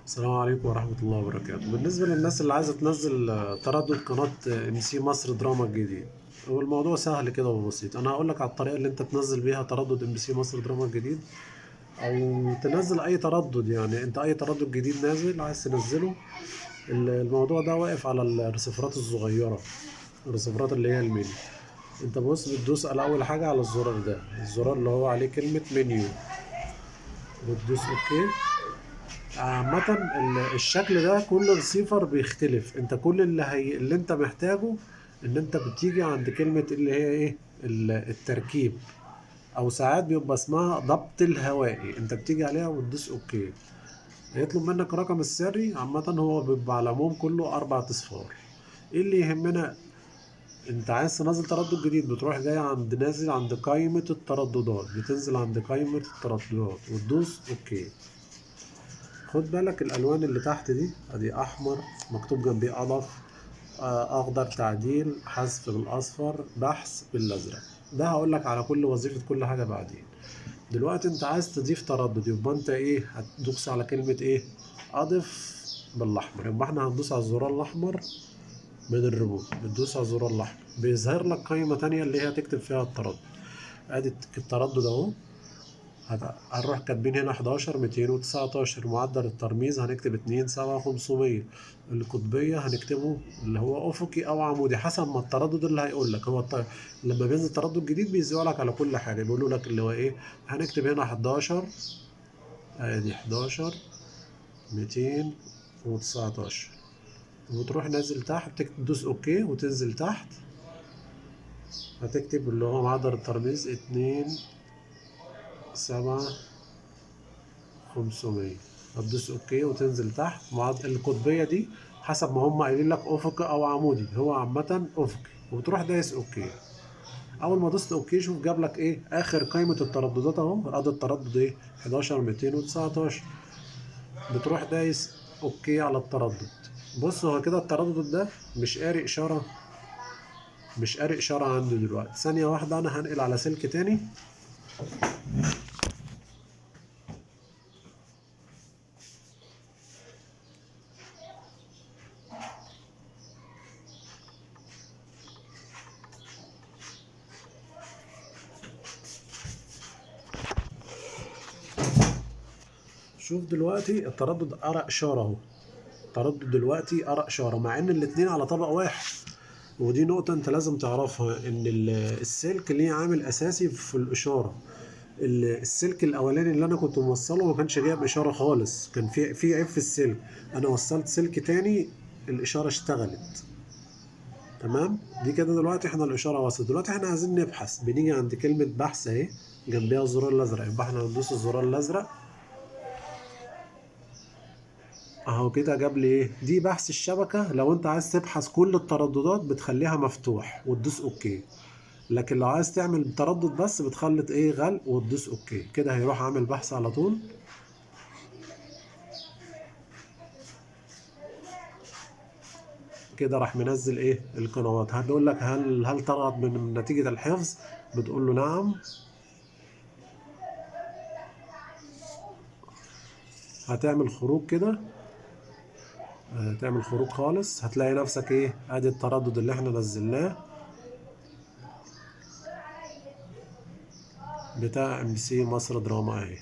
السلام عليكم ورحمة الله وبركاته. بالنسبة للناس اللي عايزة تنزل تردد قناة ام سي مصر دراما الجديد، هو الموضوع سهل كده وبسيط. أنا هقول لك على الطريقة اللي أنت تنزل بيها تردد ام سي مصر دراما الجديد، أو تنزل أي تردد. يعني أنت أي تردد جديد نازل عايز تنزله، الموضوع ده واقف على الرسيفرات الصغيرة، الرسيفرات اللي هي الميني. أنت بص بتدوس على أول حاجة على الزرار ده، الزرار اللي هو عليه كلمة منيو، بتدوس أوكي. عامة الشكل ده كل ريسيفر بيختلف. انت كل اللي انت محتاجه ان انت بتيجي عند كلمة اللي هي ايه، التركيب، او ساعات بيبقى اسمها ضبط الهوائي. انت بتيجي عليها وتدوس اوكي، هيطلب منك رقم السري. عامة هو بيبقى على العموم كله 4 اصفار. ايه اللي يهمنا؟ انت عايز تنزل تردد جديد، بتروح جاي عند نازل عند قائمة الترددات، بتنزل عند قائمة الترددات وتدوس اوكي. خد بالك الالوان اللي تحت دي، ادي احمر مكتوب جنبيه اضف، اخضر تعديل، حذف بالاصفر، بحث بالازرق. ده هقول لك على كل وظيفة كل حاجة بعدين. دلوقتي انت عايز تضيف تردد، يبقى انت ايه، هتدوس على كلمة ايه، اضف بالاحمر. يبقى احنا هندوس على الزرار الاحمر من الريموت، بتدوس على الزرار الاحمر بيظهر لك قائمة تانية اللي هي تكتب فيها التردد. ادي التردد اهو. هنروح كاتبين هنا 11 219. معدل الترميز هنكتب 27500. القطبية هنكتبه اللي هو أفقي أو عمودي حسب ما التردد اللي هيقول لك. هو لما بينزل تردد جديد بيزيقوا لك على كل حاجة، بيقولوا لك اللي هو إيه. هنكتب هنا 11، أدي 11 219، وتروح نازل تحت تدوس أوكي وتنزل تحت. هتكتب اللي هو معدل الترميز 27500. هتدوس اوكي وتنزل تحت. القطبيه دي حسب ما هم قايلين لك افقي او عمودي، هو عامه افقي، وتروح دايس اوكي. اول ما دوست اوكي شوف جاب لك ايه اخر قائمه الترددات اهو. ادي التردد ايه، 11 219. بتروح دايس اوكي على التردد. بص هو كده التردد ده مش قاري اشاره، مش قاري اشاره عنده دلوقتي. ثانيه واحده انا هنقل على سلك تاني. شوف دلوقتي التردد قرأ إشارة أهو. التردد دلوقتي قرأ إشارة مع إن الاتنين على طبق واحد. ودي نقطة أنت لازم تعرفها، إن السلك ليه عامل أساسي في الإشارة. السلك الأولاني اللي أنا كنت موصله ما كانش جايب إشارة خالص، كان في عيب في السلك. أنا وصلت سلك تاني الإشارة اشتغلت. تمام. دي كده دلوقتي احنا الإشارة وصلت. دلوقتي احنا عايزين نبحث، بنيجي عند كلمة بحث أهي جنبيها الزرار الأزرق، يبقى احنا هندوس الزرار الأزرق اهو كده. جاب لي ايه، دي بحث الشبكة. لو انت عايز تبحث كل الترددات بتخليها مفتوح وتدوس اوكي، لكن لو عايز تعمل تردد بس بتخلط ايه غلق وتدوس اوكي. كده هيروح عامل بحث على طول. كده راح منزل ايه القنوات. هتقول لك هل طلعت من نتيجة الحفظ؟ بتقول له نعم. هتعمل خروج كده، تعمل خروج خالص، هتلاقي نفسك ايه، ادي التردد اللي احنا نزلناه بتاع ام بي سي مصر دراما اهي.